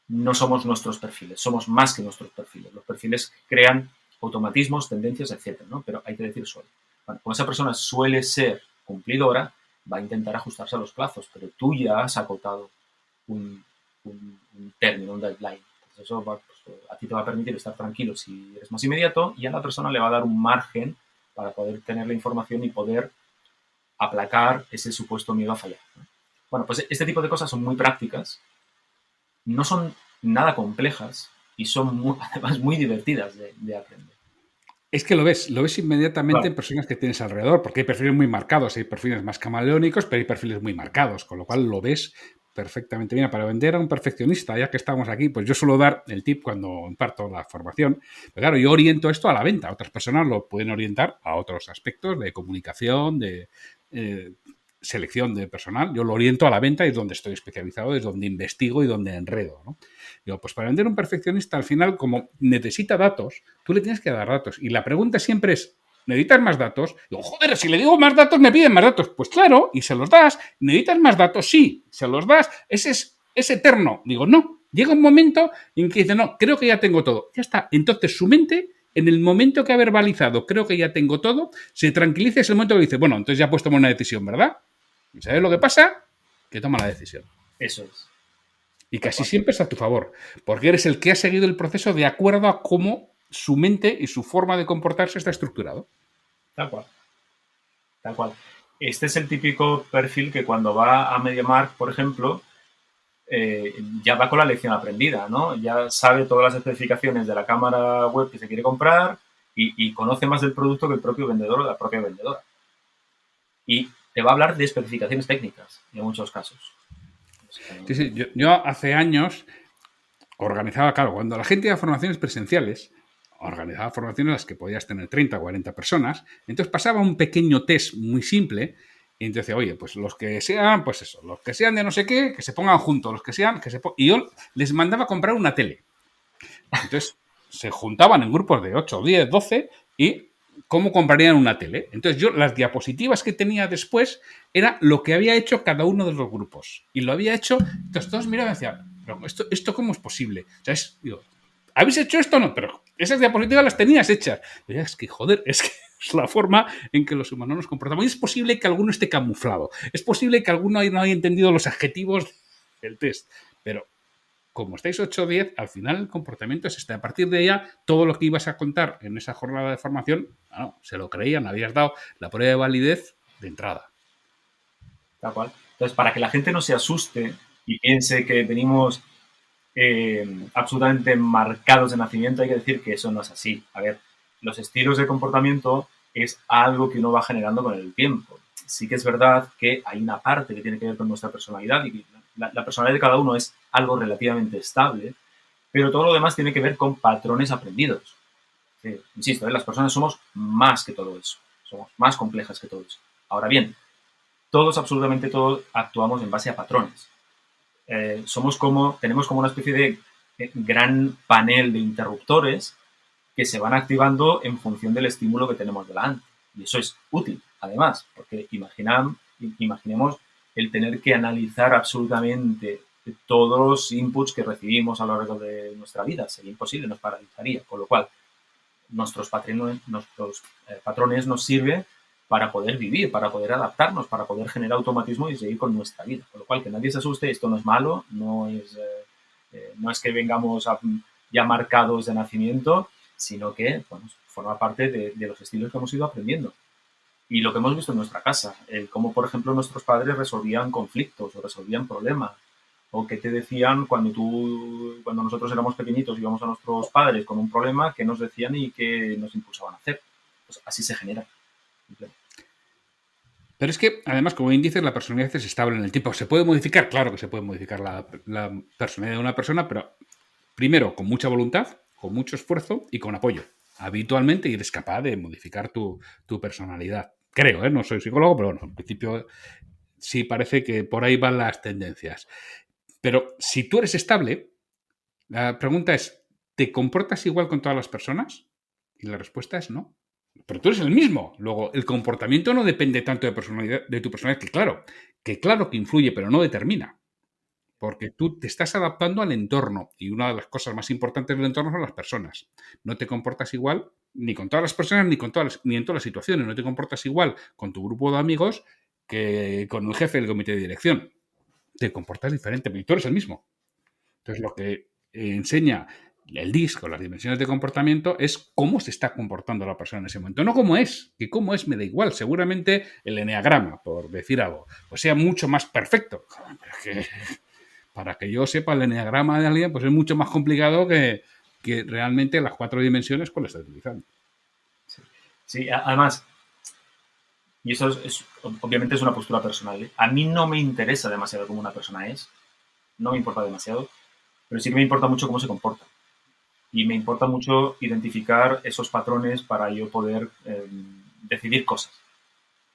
no somos nuestros perfiles, somos más que nuestros perfiles. Los perfiles crean automatismos, tendencias, etcétera, ¿no? Pero hay que decir suele. Bueno, como esa persona suele ser cumplidora, va a intentar ajustarse a los plazos, pero tú ya has acotado un término, un deadline. Entonces eso va, pues, a ti te va a permitir estar tranquilo si eres más inmediato, y a la persona le va a dar un margen para poder tener la información y poder aplacar ese supuesto miedo a fallar, ¿no? Bueno, pues este tipo de cosas son muy prácticas, no son nada complejas y son además muy divertidas de aprender.
Es que lo ves inmediatamente en personas que tienes alrededor, porque hay perfiles muy marcados, hay perfiles más camaleónicos, pero hay perfiles muy marcados, con lo cual lo ves perfectamente bien. Para vender a un perfeccionista, ya que estamos aquí, pues yo suelo dar el tip cuando imparto la formación. Pero claro, yo oriento esto a la venta, otras personas lo pueden orientar a otros aspectos de comunicación, de selección de personal. Yo lo oriento a la venta y es donde estoy especializado, es donde investigo y donde enredo, ¿no? Digo, pues para vender un perfeccionista, al final, como necesita datos, tú le tienes que dar datos. Y la pregunta siempre es, ¿necesitas más datos? Digo, joder, si le digo más datos, me piden más datos. Pues claro, y se los das. ¿Necesitas más datos? Sí, se los das. Es eterno. Digo, no. Llega un momento en que dice, no, creo que ya tengo todo. Ya está. Entonces su mente, en el momento que ha verbalizado, creo que ya tengo todo, se tranquiliza, es el momento que dice, bueno, entonces ya puedes tomar una decisión, ¿verdad? ¿Y sabes lo que pasa? Que toma la decisión.
Eso es.
Y casi siempre es a tu favor, porque eres el que ha seguido el proceso de acuerdo a cómo su mente y su forma de comportarse está estructurado.
Tal cual. Tal cual. Este es el típico perfil que cuando va a MediaMarkt, por ejemplo, ya va con la lección aprendida, ¿no? Ya sabe todas las especificaciones de la cámara web que se quiere comprar y conoce más del producto que el propio vendedor o la propia vendedora. Y te va a hablar de especificaciones técnicas, en muchos casos.
Sí. Yo hace años organizaba, claro, cuando la gente iba a formaciones presenciales, organizaba formaciones en las que podías tener 30 o 40 personas, entonces pasaba un pequeño test muy simple y entonces decía, oye, pues los que sean, pues eso, los que sean de no sé qué, que se pongan juntos, los que sean, y yo les mandaba a comprar una tele. Entonces se juntaban en grupos de 8, 10, 12 y cómo comprarían una tele. Entonces yo las diapositivas que tenía después era lo que había hecho cada uno de los grupos. Y lo había hecho, entonces todos miraban y decían, pero ¿esto cómo es posible? O sea, digo, ¿habéis hecho esto o no? Pero esas diapositivas las tenías hechas. Y es que, joder, es que es la forma en que los humanos nos comportamos. Y es posible que alguno esté camuflado. Es posible que alguno no haya entendido los adjetivos del test. Pero como estáis 8 o 10, al final el comportamiento es este. A partir de ella, todo lo que ibas a contar en esa jornada de formación, bueno, se lo creían, habías dado la prueba de validez de entrada.
Tal cual. Entonces, para que la gente no se asuste y piense que venimos absolutamente marcados de nacimiento, hay que decir que eso no es así. A ver, los estilos de comportamiento es algo que uno va generando con el tiempo. Sí que es verdad que hay una parte que tiene que ver con nuestra personalidad y la personalidad de cada uno es algo relativamente estable, pero todo lo demás tiene que ver con patrones aprendidos. Sí, insisto, las personas somos más que todo eso, somos más complejas que todo eso. Ahora bien, todos, absolutamente todos, actuamos en base a patrones. Tenemos como una especie de gran panel de interruptores que se van activando en función del estímulo que tenemos delante. Y eso es útil, además, porque imaginemos el tener que analizar absolutamente todos los inputs que recibimos a lo largo de nuestra vida. Sería imposible, nos paralizaría. Con lo cual, nuestros patrones nos sirven para poder vivir, para poder adaptarnos, para poder generar automatismo y seguir con nuestra vida. Con lo cual, que nadie se asuste, esto no es malo, no es que vengamos ya marcados de nacimiento, sino que bueno, forma parte de los estilos que hemos ido aprendiendo. Y lo que hemos visto en nuestra casa, el cómo, por ejemplo, nuestros padres resolvían conflictos o resolvían problemas, o que te decían cuando nosotros éramos pequeñitos y íbamos a nuestros padres con un problema, qué nos decían y qué nos impulsaban a hacer. Pues así se genera.
Pero es que, además, como bien dices, la personalidad es estable en el tiempo. ¿Se puede modificar? Claro que se puede modificar la personalidad de una persona, pero primero con mucha voluntad, con mucho esfuerzo y con apoyo. Habitualmente eres capaz de modificar tu personalidad. Creo, no soy psicólogo, pero bueno, en principio sí parece que por ahí van las tendencias. Pero si tú eres estable, la pregunta es, ¿te comportas igual con todas las personas? Y la respuesta es no. Pero tú eres el mismo. Luego, el comportamiento no depende tanto de tu personalidad, que claro que influye, pero no determina. Porque tú te estás adaptando al entorno y una de las cosas más importantes del entorno son las personas. No te comportas igual ni con todas las personas ni en todas las situaciones. No te comportas igual con tu grupo de amigos que con el jefe del comité de dirección. Te comportas diferente, pero tú eres el mismo. Entonces, lo que enseña el DISC o las dimensiones de comportamiento es cómo se está comportando la persona en ese momento. No cómo es, que cómo es me da igual. Seguramente el eneagrama, por decir algo, pues sea mucho más perfecto. Para que yo sepa el eneagrama de alguien, pues es mucho más complicado que realmente las 4 dimensiones cuál está utilizando.
Sí, además, y eso obviamente es una postura personal, ¿eh? A mí no me interesa demasiado cómo una persona es, no me importa demasiado, pero sí que me importa mucho cómo se comporta. Y me importa mucho identificar esos patrones para yo poder decidir cosas.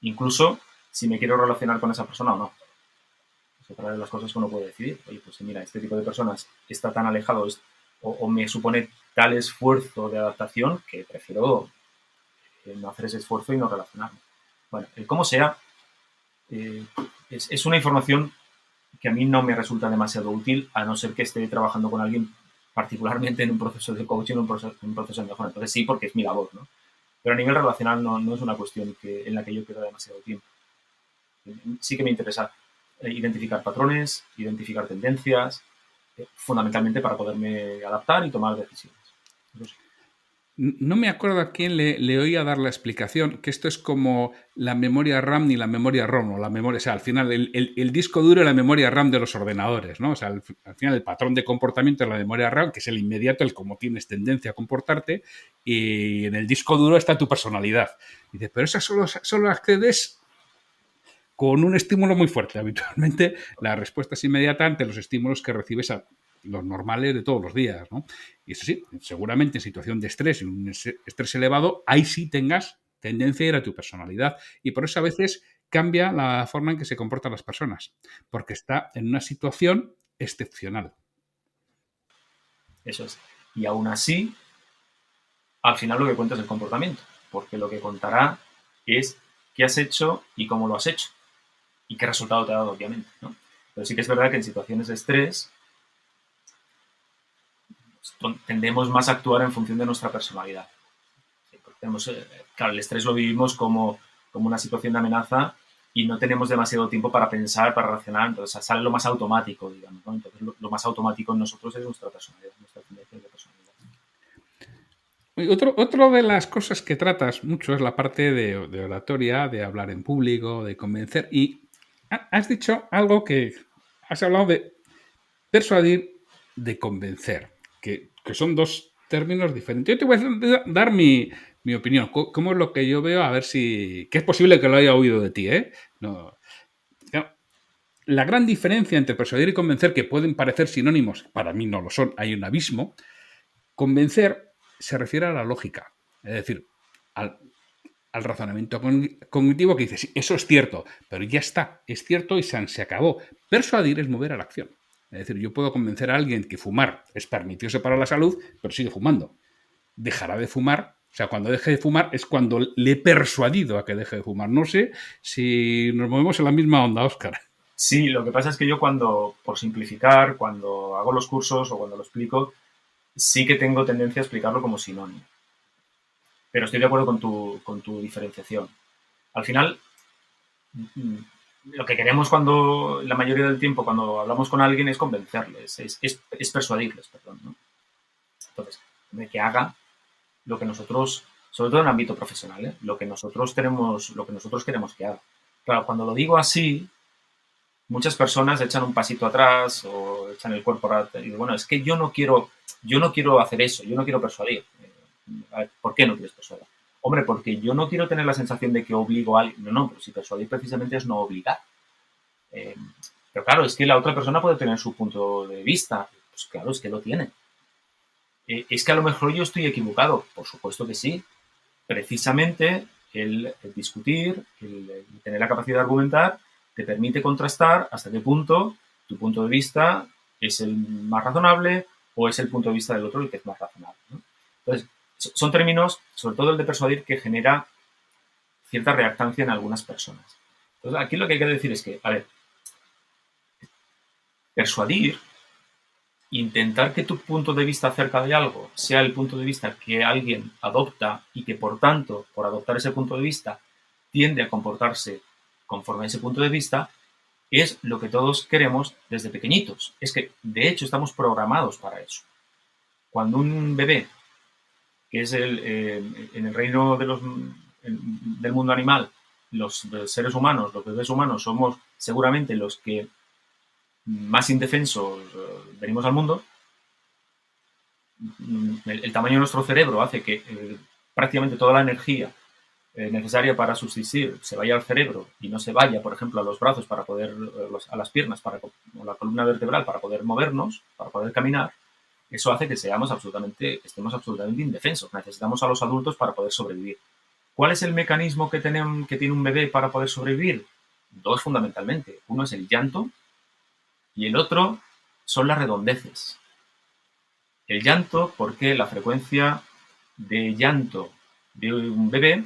Incluso si me quiero relacionar con esa persona o no. Es otra de las cosas que uno puede decidir. Oye, pues mira, este tipo de personas está tan alejado o me supone tal esfuerzo de adaptación que prefiero no hacer ese esfuerzo y no relacionarme. Bueno, como sea, es una información que a mí no me resulta demasiado útil, a no ser que esté trabajando con alguien particularmente en un proceso de coaching, un proceso de mejora. Entonces sí, porque es mi labor, ¿no? Pero a nivel relacional no es una cuestión en la que yo pierda demasiado tiempo. Sí que me interesa identificar patrones, identificar tendencias, fundamentalmente para poderme adaptar y tomar decisiones. Eso sí.
No me acuerdo a quién le oía dar la explicación, que esto es como la memoria RAM ni la memoria ROM, o la memoria, o sea, al final el disco duro es la memoria RAM de los ordenadores, ¿no? O sea, al final el patrón de comportamiento es la memoria RAM, que es el inmediato, el cómo tienes tendencia a comportarte, y en el disco duro está tu personalidad. Y dices, pero esa solo accedes con un estímulo muy fuerte. Habitualmente la respuesta es inmediata ante los estímulos que recibes los normales de todos los días, ¿no? Y eso sí, seguramente en situación de estrés y un estrés elevado, ahí sí tengas tendencia a ir a tu personalidad. Y por eso a veces cambia la forma en que se comportan las personas, porque está en una situación excepcional.
Eso es. Y aún así, al final lo que cuenta es el comportamiento, porque lo que contará es qué has hecho y cómo lo has hecho y qué resultado te ha dado, obviamente, ¿no? Pero sí que es verdad que en situaciones de estrés tendemos más a actuar en función de nuestra personalidad. Sí, tenemos, claro, el estrés lo vivimos como una situación de amenaza y no tenemos demasiado tiempo para pensar, para racionar, entonces sale lo más automático, digamos, ¿no? Entonces lo más automático en nosotros es nuestra personalidad, nuestra tendencia de personalidad.
Otro de las cosas que tratas mucho es la parte de oratoria, de hablar en público, de convencer. Y has dicho algo que has hablado de persuadir, de convencer, que son dos términos diferentes. Yo te voy a dar mi opinión, cómo es lo que yo veo, a ver si... que es posible que lo haya oído de ti, ¿eh? No. La gran diferencia entre persuadir y convencer, que pueden parecer sinónimos, para mí no lo son, hay un abismo. Convencer se refiere a la lógica, es decir, al razonamiento cognitivo que dice, sí, eso es cierto, pero ya está, es cierto y se acabó. Persuadir es mover a la acción. Es decir, yo puedo convencer a alguien que fumar es pernicioso para la salud, pero sigue fumando. Dejará de fumar. O sea, cuando deje de fumar es cuando le he persuadido a que deje de fumar. No sé si nos movemos en la misma onda, Óscar.
Sí, lo que pasa es que yo por simplificar, cuando hago los cursos o cuando lo explico, sí que tengo tendencia a explicarlo como sinónimo. Pero estoy de acuerdo con tu diferenciación. Al final, lo que queremos la mayoría del tiempo, cuando hablamos con alguien, es convencerles, es persuadirles, perdón, ¿no? Entonces, de que haga lo que nosotros, sobre todo en el ámbito profesional, ¿eh? Lo que nosotros queremos que haga. Claro, cuando lo digo así, muchas personas echan un pasito atrás o echan el cuerpo atrás y dicen, bueno, es que yo no quiero hacer eso, yo no quiero persuadir. A ver, ¿por qué no quieres persuadir? Hombre, porque yo no quiero tener la sensación de que obligo a alguien. No, pero si persuadir precisamente es no obligar. Pero claro, es que la otra persona puede tener su punto de vista. Pues claro, es que lo tiene. Es que a lo mejor yo estoy equivocado. Por supuesto que sí. Precisamente el discutir, el tener la capacidad de argumentar, te permite contrastar hasta qué punto tu punto de vista es el más razonable o es el punto de vista del otro el que es más razonable, ¿no? Entonces, son términos, sobre todo el de persuadir, que genera cierta reactancia en algunas personas. Entonces, aquí lo que hay que decir es que, a ver, persuadir, intentar que tu punto de vista acerca de algo sea el punto de vista que alguien adopta y que, por tanto, por adoptar ese punto de vista, tiende a comportarse conforme a ese punto de vista, es lo que todos queremos desde pequeñitos. Es que, de hecho, estamos programados para eso. Cuando un bebé, que es en el reino del mundo animal, los seres humanos, los bebés humanos, somos seguramente los que más indefensos venimos al mundo, el tamaño de nuestro cerebro hace que prácticamente toda la energía necesaria para subsistir se vaya al cerebro y no se vaya, por ejemplo, a los brazos para poder, a las piernas, o la columna vertebral para poder movernos, para poder caminar. Eso hace que estemos absolutamente indefensos. Necesitamos a los adultos para poder sobrevivir. ¿Cuál es el mecanismo que tiene un bebé para poder sobrevivir? Dos, fundamentalmente. Uno es el llanto y el otro son las redondeces. El llanto, porque la frecuencia de llanto de un bebé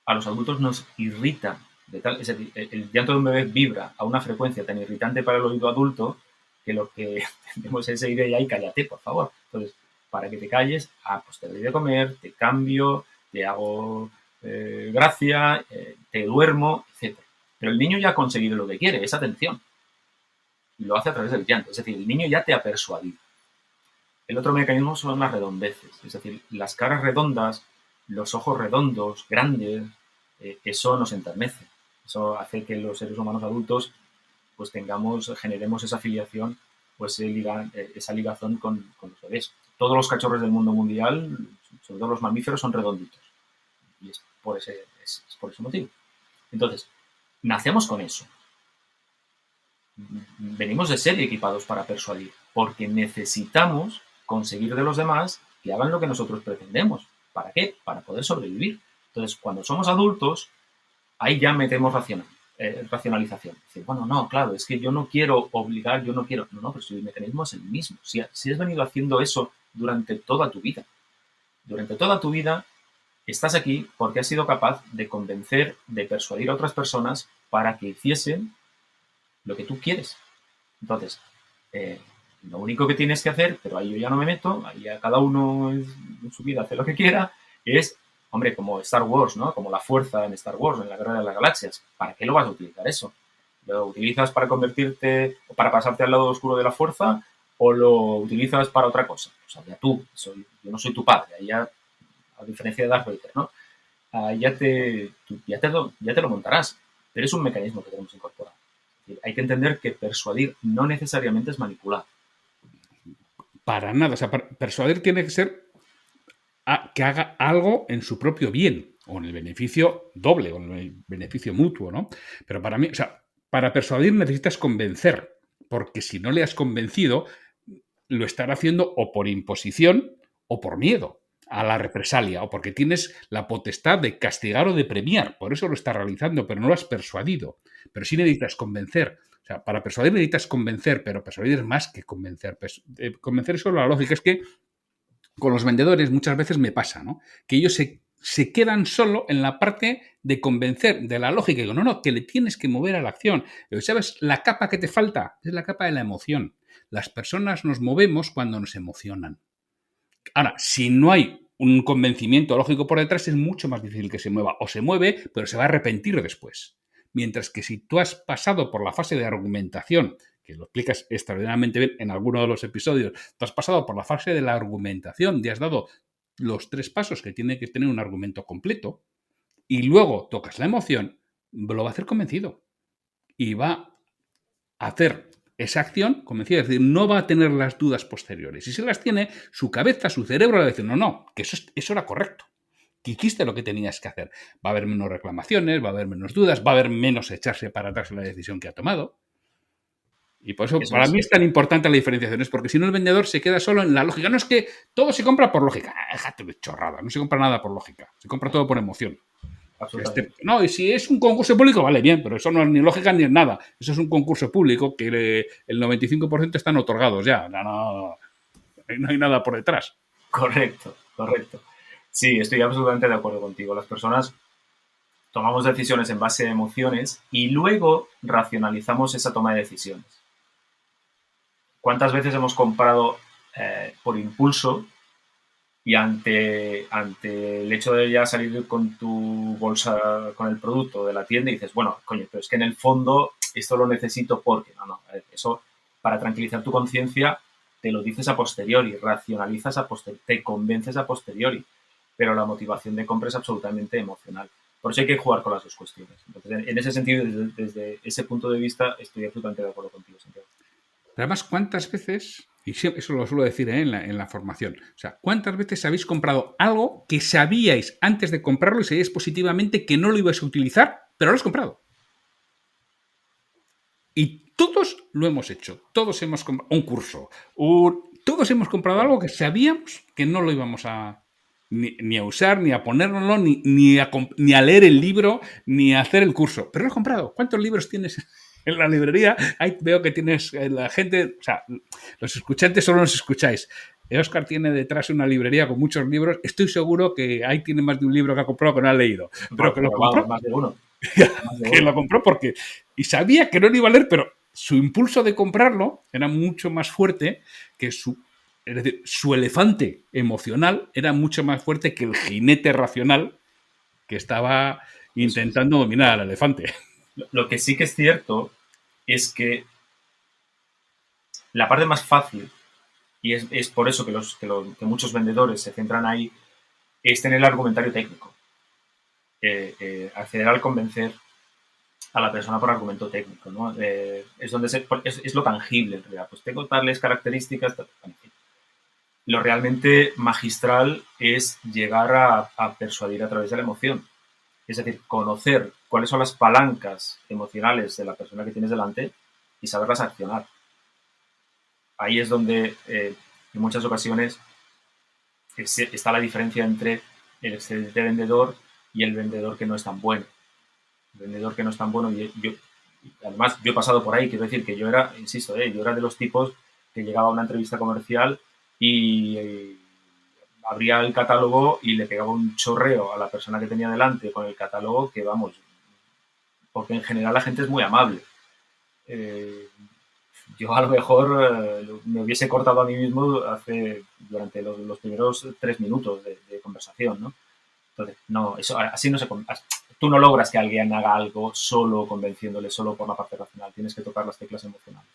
a los adultos nos irrita. Es decir, el llanto de un bebé vibra a una frecuencia tan irritante para el oído adulto que lo que tenemos es esa idea y cállate, por favor. Entonces, para que te calles, pues te doy de comer, te cambio, te hago gracia, te duermo, etc. Pero el niño ya ha conseguido lo que quiere, es atención. Y lo hace a través del llanto. Es decir, el niño ya te ha persuadido. El otro mecanismo son las redondeces. Es decir, las caras redondas, los ojos redondos, grandes, eso nos enternece. Eso hace que los seres humanos adultos pues generemos esa afiliación, pues esa ligazón con los bebés. Todos los cachorros del mundo mundial, sobre todo los mamíferos, son redonditos. Y es por ese motivo. Entonces, nacemos con eso. Venimos de serie equipados para persuadir, porque necesitamos conseguir de los demás que hagan lo que nosotros pretendemos. ¿Para qué? Para poder sobrevivir. Entonces, cuando somos adultos, ahí ya metemos racionalización. Dice, bueno, no, claro, es que yo no quiero obligar, yo no quiero... No, pero si el mecanismo es el mismo. Si has venido haciendo eso durante toda tu vida. Durante toda tu vida estás aquí porque has sido capaz de convencer, de persuadir a otras personas para que hiciesen lo que tú quieres. Entonces, lo único que tienes que hacer, pero ahí yo ya no me meto, ahí ya cada uno en su vida hace lo que quiera, es, hombre, como Star Wars, ¿no? Como la fuerza en Star Wars, en la Guerra de las Galaxias. ¿Para qué lo vas a utilizar eso? ¿Lo utilizas para convertirte, o para pasarte al lado oscuro de la fuerza, o lo utilizas para otra cosa? O sea, ya tú, yo no soy tu padre, ahí ya, a diferencia de Darth Vader, ¿no? Ya te lo montarás, pero es un mecanismo que tenemos incorporado. Hay que entender que persuadir no necesariamente es manipular.
Para nada. O sea, persuadir tiene que ser que haga algo en su propio bien, o en el beneficio doble, o en el beneficio mutuo, ¿no? Pero para mí, o sea, para persuadir necesitas convencer, porque si no le has convencido, lo estará haciendo o por imposición o por miedo a la represalia, o porque tienes la potestad de castigar o de premiar. Por eso lo está realizando, pero no lo has persuadido. Pero sí necesitas convencer. O sea, para persuadir necesitas convencer, pero persuadir es más que convencer. Convencer es solo la lógica. Es que con los vendedores muchas veces me pasa, ¿no? Que ellos se quedan solo en la parte de convencer, de la lógica. Y digo, no, que le tienes que mover a la acción. Pero, ¿sabes? La capa que te falta es la capa de la emoción. Las personas nos movemos cuando nos emocionan. Ahora, si no hay un convencimiento lógico por detrás, es mucho más difícil que se mueva. O se mueve, pero se va a arrepentir después. Mientras que si tú has pasado por la fase de argumentación, que lo explicas extraordinariamente bien en alguno de los episodios, tú has pasado por la fase de la argumentación, te has dado los 3 pasos que tiene que tener un argumento completo, y luego tocas la emoción, lo va a hacer convencido. Y va a hacer esa acción convencido, es decir, no va a tener las dudas posteriores. Y si las tiene, su cabeza, su cerebro le va a decir, no, que eso era correcto, que hiciste lo que tenías que hacer. Va a haber menos reclamaciones, va a haber menos dudas, va a haber menos echarse para atrás en la decisión que ha tomado. Y por eso para mí es tan importante la diferenciación, es porque si no el vendedor se queda solo en la lógica. No es que todo se compra por lógica, déjate de chorrada, no se compra nada por lógica, se compra todo por emoción. No, y si es un concurso público, vale, bien, pero eso no es ni lógica ni es nada. Eso es un concurso público que el 95% están otorgados ya. No hay nada por detrás.
Correcto. Sí, estoy absolutamente de acuerdo contigo. Las personas tomamos decisiones en base a emociones y luego racionalizamos esa toma de decisiones. ¿Cuántas veces hemos comprado por impulso y ante el hecho de ya salir con tu bolsa, con el producto de la tienda y dices, bueno, coño, pero es que en el fondo esto lo necesito porque, no, eso para tranquilizar tu conciencia te lo dices a posteriori, racionalizas a posteriori, te convences a posteriori, pero la motivación de compra es absolutamente emocional. Por eso hay que jugar con las dos cuestiones. Entonces, en ese sentido, desde ese punto de vista, estoy absolutamente de acuerdo contigo, Santiago.
Pero además, ¿cuántas veces, y eso lo suelo decir en la formación, o sea, cuántas veces habéis comprado algo que sabíais antes de comprarlo y sabíais positivamente que no lo ibais a utilizar, pero lo has comprado? Y todos lo hemos hecho. Todos hemos comprado un curso. Todos hemos comprado algo que sabíamos que no lo íbamos a ni a usar, ni a ponérnoslo, ni a leer el libro, ni a hacer el curso. Pero lo has comprado. ¿Cuántos libros tienes en la librería? Ahí veo que tienes la gente, o sea, los escuchantes solo nos escucháis. Óscar tiene detrás una librería con muchos libros. Estoy seguro que ahí tiene más de un libro que ha comprado que no ha leído. Pero que lo compró.
Más de uno.
Que lo compró porque y sabía que no lo iba a leer, pero su impulso de comprarlo era mucho más fuerte que es decir, su elefante emocional era mucho más fuerte que el jinete racional que estaba intentando dominar al elefante.
Lo que sí que es cierto es que la parte más fácil, y es por eso que muchos vendedores se centran ahí, es tener el argumentario técnico. Acceder al convencer a la persona por argumento técnico, ¿no? Es donde es lo tangible, en realidad. Pues tengo tales características, en fin. Lo realmente magistral es llegar a persuadir a través de la emoción. Es decir, conocer cuáles son las palancas emocionales de la persona que tienes delante y saberlas accionar. Ahí es donde, en muchas ocasiones, está la diferencia entre el excelente vendedor y el vendedor que no es tan bueno. El vendedor que no es tan bueno, además, yo he pasado por ahí, quiero decir que yo era, insisto, yo era de los tipos que llegaba a una entrevista comercial y abría el catálogo y le pegaba un chorreo a la persona que tenía delante con el catálogo que, vamos, porque en general la gente es muy amable. Yo a lo mejor me hubiese cortado a mí mismo durante los primeros 3 minutos de conversación, ¿no? Entonces, no, eso así no se... Tú no logras que alguien haga algo solo convenciéndole, solo por la parte racional. Tienes que tocar las teclas emocionales.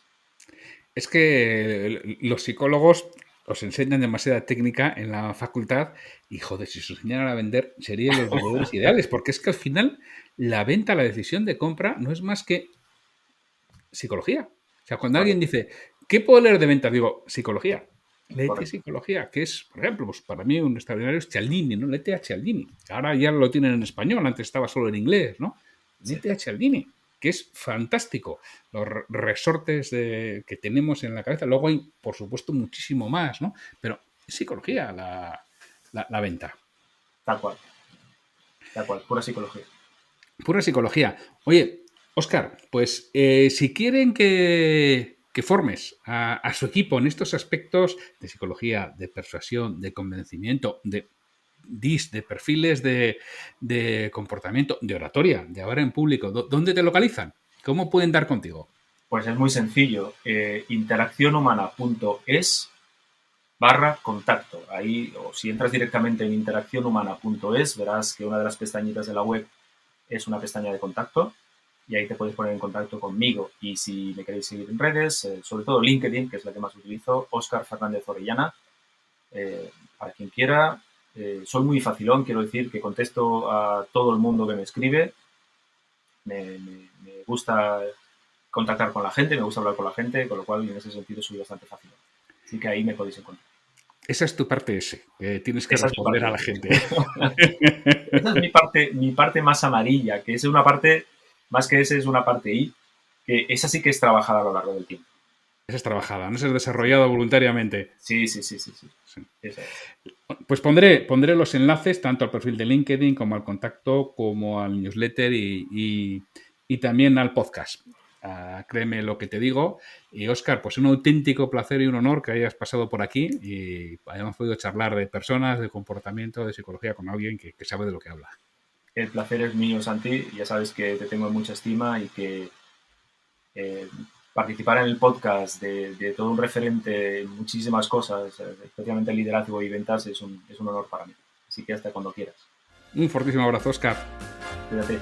Es que los psicólogos os enseñan demasiada técnica en la facultad y, joder, si os enseñaran a vender, serían los vendedores ideales, porque es que al final la venta, la decisión de compra no es más que psicología. O sea, cuando alguien dice, ¿qué puedo leer de venta? Digo, psicología. Léete psicología, que es, por ejemplo, pues para mí un extraordinario es Cialdini, ¿no? Léete a Cialdini. Ahora ya lo tienen en español, antes estaba solo en inglés, ¿no? Léete a Cialdini, que es fantástico. Los resortes que tenemos en la cabeza. Luego hay, por supuesto, muchísimo más, ¿no? Pero es psicología la venta.
Tal cual, pura psicología.
Pura psicología. Oye, Óscar, pues si quieren que formes a su equipo en estos aspectos de psicología, de persuasión, de convencimiento, de perfiles de comportamiento, de oratoria, de hablar en público, ¿dónde te localizan? ¿Cómo pueden dar contigo?
Pues es muy sencillo. interaccionhumana.es/contacto. Ahí, o si entras directamente en interaccionhumana.es, verás que una de las pestañitas de la web es una pestaña de contacto y ahí te puedes poner en contacto conmigo. Y si me queréis seguir en redes, sobre todo LinkedIn, que es la que más utilizo, Óscar Fernández Orellana, para quien quiera. Soy muy facilón, quiero decir que contesto a todo el mundo que me escribe. Me gusta contactar con la gente, me gusta hablar con la gente, con lo cual en ese sentido soy bastante fácil. Así que ahí me podéis encontrar.
Esa es tu parte S, que tienes que responder a la gente.
Esa es mi parte más amarilla, que es una parte, más que esa es una parte I, que esa sí que es trabajada a lo largo del tiempo.
Esa es trabajada, no es desarrollada voluntariamente.
Sí. Esa es.
Pues pondré los enlaces tanto al perfil de LinkedIn como al contacto, como al newsletter y también al podcast. créeme lo que te digo. Y Óscar, pues un auténtico placer y un honor que hayas pasado por aquí y hayamos podido charlar de personas, de comportamiento, de psicología con alguien que sabe de lo que habla.
El placer es mío, Santi. Ya sabes que te tengo en mucha estima y que participar en el podcast de todo un referente en muchísimas cosas, especialmente el liderazgo y ventas, es un honor para mí. Así que hasta cuando quieras.
Un fortísimo abrazo, Óscar.
Cuídate.